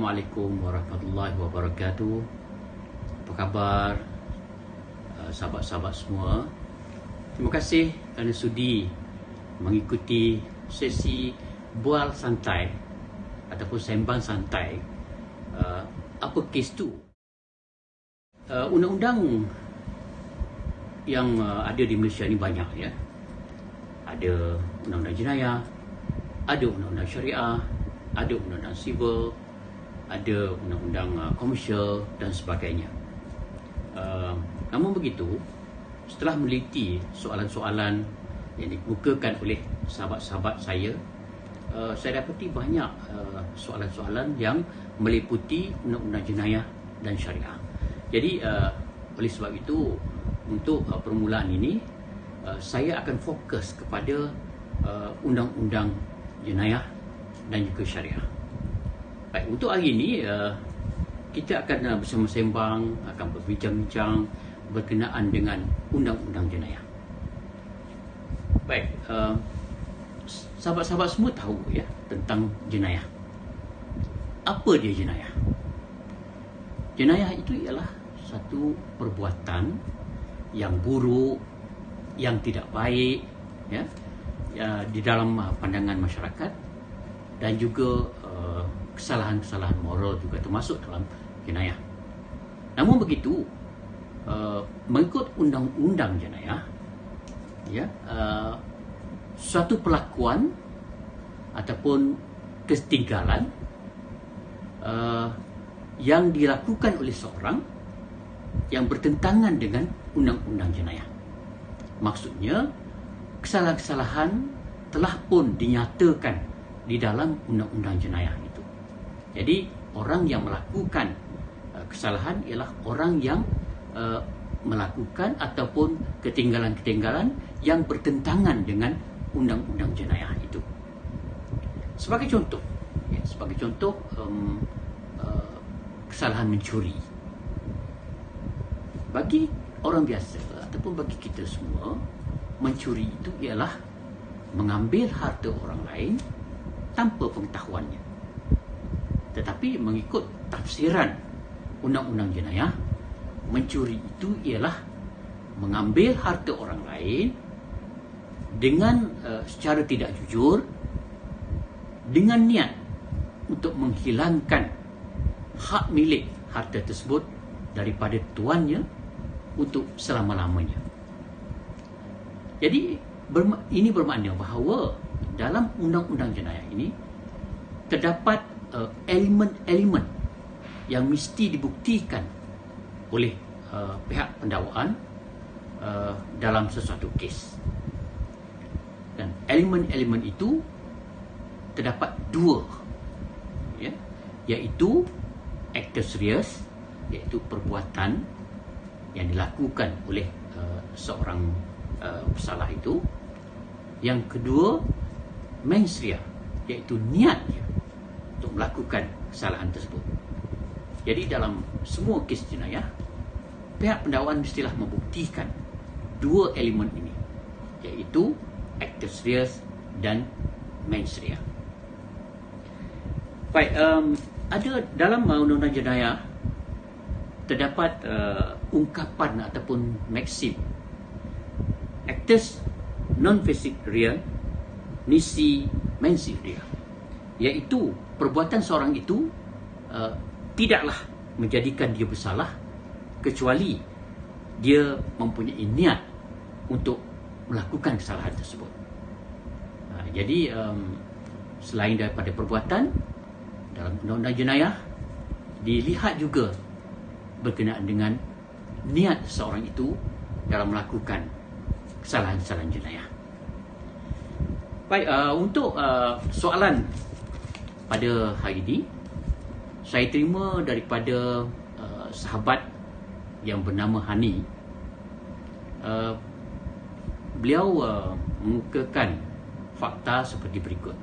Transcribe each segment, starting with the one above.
Assalamualaikum warahmatullahi wabarakatuh. Apa khabar sahabat-sahabat semua? Terima kasih kerana sudi mengikuti sesi bual santai ataupun sembang santai. Apa kes tu? Undang-undang yang ada di Malaysia ni banyak ya. Ada undang-undang jenayah, ada undang-undang syariah, ada undang-undang sivil, ada undang-undang komersial dan sebagainya. Namun begitu, setelah meneliti soalan-soalan yang dikemukakan oleh sahabat-sahabat saya dapati banyak soalan-soalan yang meliputi undang-undang jenayah dan syariah. Jadi oleh sebab itu, untuk permulaan ini saya akan fokus kepada undang-undang jenayah dan juga syariah. Baik, untuk hari ini kita akan bersama sembang, akan berbincang-bincang berkenaan dengan undang-undang jenayah. Baik, sahabat-sahabat semua tahu ya tentang jenayah. Apa dia jenayah? Jenayah itu ialah satu perbuatan yang buruk, yang tidak baik ya, di dalam pandangan masyarakat, dan juga kesalahan-kesalahan moral juga termasuk dalam jenayah. Namun begitu, mengikut undang-undang jenayah ya, suatu perlakuan ataupun ketinggalan yang dilakukan oleh seorang yang bertentangan dengan undang-undang jenayah. Maksudnya, kesalahan-kesalahan telah pun dinyatakan di dalam undang-undang jenayah itu. Jadi, orang yang melakukan kesalahan ialah orang yang melakukan ataupun ketinggalan-ketinggalan yang bertentangan dengan undang-undang jenayah itu. Sebagai contoh, kesalahan mencuri. Bagi orang biasa ataupun bagi kita semua, mencuri itu ialah mengambil harta orang lain tanpa pengetahuannya. Tetapi mengikut tafsiran undang-undang jenayah, mencuri itu ialah mengambil harta orang lain dengan secara tidak jujur, dengan niat untuk menghilangkan hak milik harta tersebut daripada tuannya untuk selama-lamanya. Jadi ini bermakna bahawa dalam undang-undang jenayah ini terdapat elemen-elemen yang mesti dibuktikan oleh pihak pendakwaan dalam sesuatu kes. Dan elemen-elemen itu terdapat dua, ya, iaitu actus reus, iaitu perbuatan yang dilakukan oleh seorang pesalah itu. Yang kedua, mens rea, iaitu niatnya untuk melakukan kesalahan tersebut. Jadi dalam semua kes jenayah, pihak pendakwaan mestilah membuktikan dua elemen ini, iaitu actus reus dan mens rea. Baik, ada dalam undang-undang jenayah terdapat ungkapan ataupun maksim actus non facit rea nisi mensi rea, iaitu perbuatan seorang itu tidaklah menjadikan dia bersalah kecuali dia mempunyai niat untuk melakukan kesalahan tersebut. Jadi selain daripada perbuatan, dalam undang-undang jenayah dilihat juga berkenaan dengan niat seorang itu dalam melakukan kesalahan-kesalahan jenayah. Baik, untuk soalan pada hari ini, saya terima daripada sahabat yang bernama Hani. Beliau mengukakan fakta seperti berikut.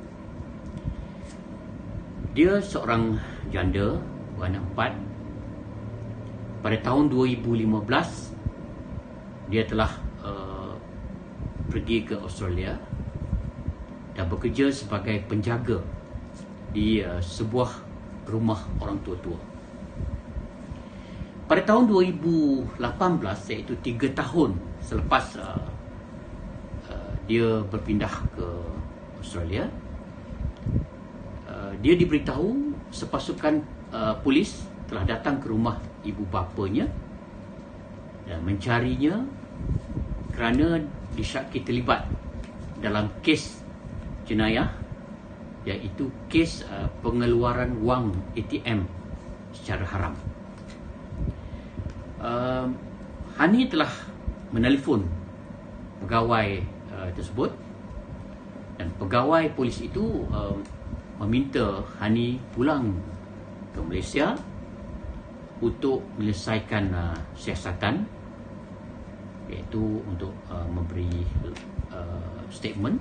Dia seorang janda beranak 4. Pada tahun 2015, dia telah pergi ke Australia dan bekerja sebagai penjaga di sebuah rumah orang tua-tua. Pada tahun 2018, iaitu 3 tahun selepas dia berpindah ke Australia, dia diberitahu sepasukan polis telah datang ke rumah ibu bapanya dan mencarinya kerana disyaki terlibat dalam kes jenayah, iaitu kes pengeluaran wang ATM secara haram. Hani telah menelefon pegawai tersebut dan pegawai polis itu meminta Hani pulang ke Malaysia untuk menyelesaikan siasatan, iaitu untuk memberi statement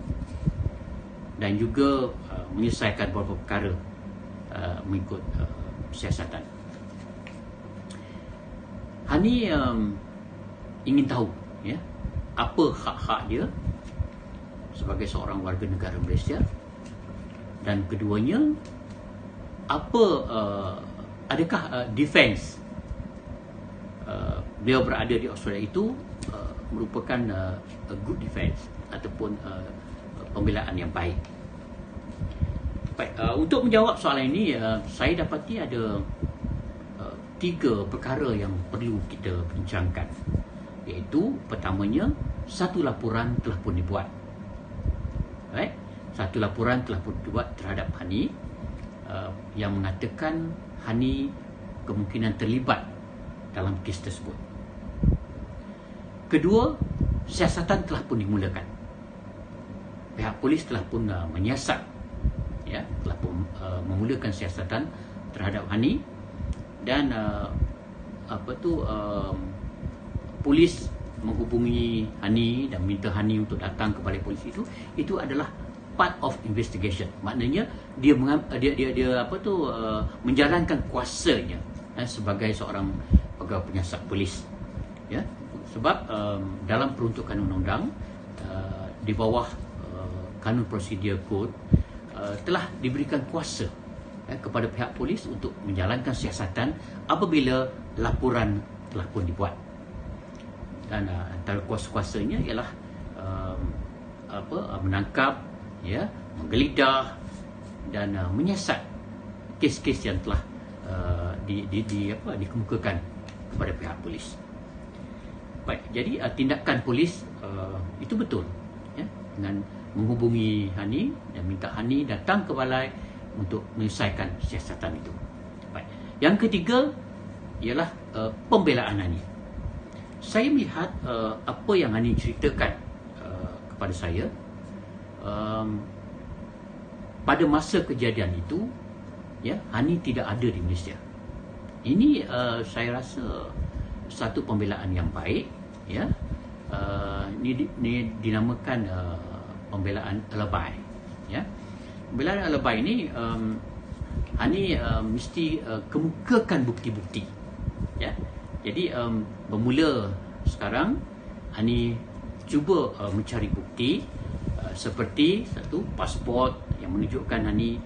dan juga menyelesaikan beberapa perkara mengikut siasatan. Hani ingin tahu apa hak-hak dia sebagai seorang warga negara Malaysia, dan keduanya adakah defense beliau berada di Australia itu merupakan a good defense ataupun pembelaan yang baik. Baik, untuk menjawab soalan ini, saya dapati ada 3 perkara yang perlu kita bincangkan, iaitu pertamanya, satu laporan telah pun dibuat. Right? Satu laporan telah pun dibuat terhadap Hani yang mengatakan Hani kemungkinan terlibat dalam kes tersebut. Kedua, siasatan telah pun dimulakan. Pihak polis telah pun menyiasat, telah pun memulakan siasatan terhadap Hani, dan polis menghubungi Hani dan minta Hani untuk datang ke balai polis itu adalah part of investigation. Maknanya dia menjalankan kuasanya sebagai seorang pegawai penyiasat polis, sebab dalam peruntukan undang-undang di bawah kanun prosedur kod telah diberikan kuasa kepada pihak polis untuk menjalankan siasatan apabila laporan telah pun dibuat. Dan antara kuasa-kuasanya ialah menangkap, menggeledah dan menyiasat kes-kes yang telah dikemukakan kepada pihak polis. Baik, jadi tindakan polis itu betul, dengan menghubungi Hani dan minta Hani datang ke balai untuk menyelesaikan siasatan itu. Baik. Yang ketiga ialah pembelaan Hani. Saya melihat apa yang Hani ceritakan kepada saya pada masa kejadian itu, Hani tidak ada di Malaysia. Ini saya rasa satu pembelaan yang baik, ini dinamakan pembelaan alibi. Pembelaan alibi ini Hani mesti kemukakan bukti-bukti. Jadi bermula sekarang Hani cuba mencari bukti seperti satu pasport yang menunjukkan Hani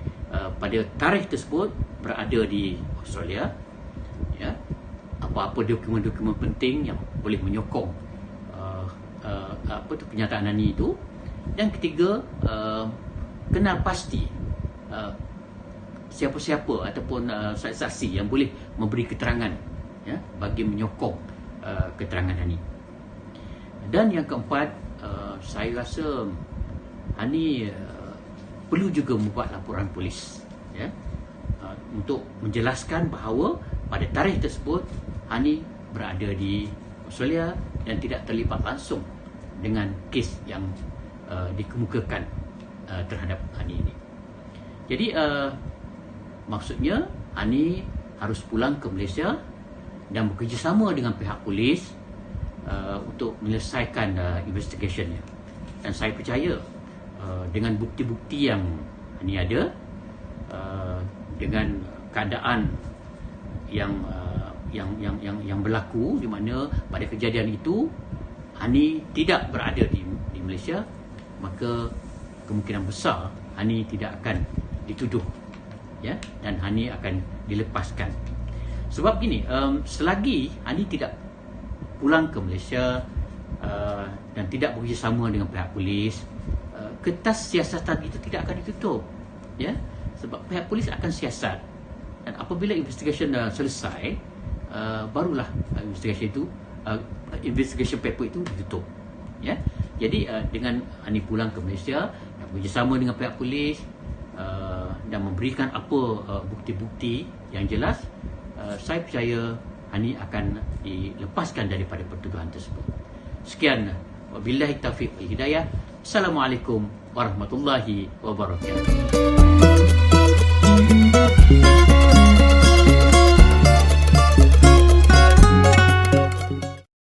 pada tarikh tersebut berada di Australia, apa-apa dokumen-dokumen penting yang boleh menyokong kenyataan Hani itu. Dan ketiga, kenal pasti siapa-siapa ataupun saksi yang boleh memberi keterangan bagi menyokong keterangan Hani. Dan yang keempat, saya rasa Hani perlu juga membuat laporan polis, untuk menjelaskan bahawa pada tarikh tersebut Hani berada di Australia dan tidak terlibat langsung dengan kes yang dikemukakan terhadap Hani ini. Jadi maksudnya Hani harus pulang ke Malaysia dan bekerjasama dengan pihak polis untuk menyelesaikan investigationnya. Dan saya percaya dengan bukti-bukti yang Hani ada, dengan keadaan yang berlaku, di mana pada kejadian itu Hani tidak berada di Malaysia, maka kemungkinan besar Hani tidak akan dituduh ya, dan Hani akan dilepaskan. Sebab gini, selagi Hani tidak pulang ke Malaysia dan tidak bekerjasama dengan pihak polis, kertas siasatan itu tidak akan ditutup, ya, sebab pihak polis akan siasat, dan apabila investigation dah selesai, barulah investigation paper itu ditutup, ya. Jadi dengan Hani pulang ke Malaysia dan bekerjasama dengan pihak polis dan memberikan apa bukti-bukti yang jelas, saya percaya Hani akan dilepaskan daripada pertuduhan tersebut. Sekian, wabillahi taufiq wal hidayah. Assalamualaikum warahmatullahi wabarakatuh.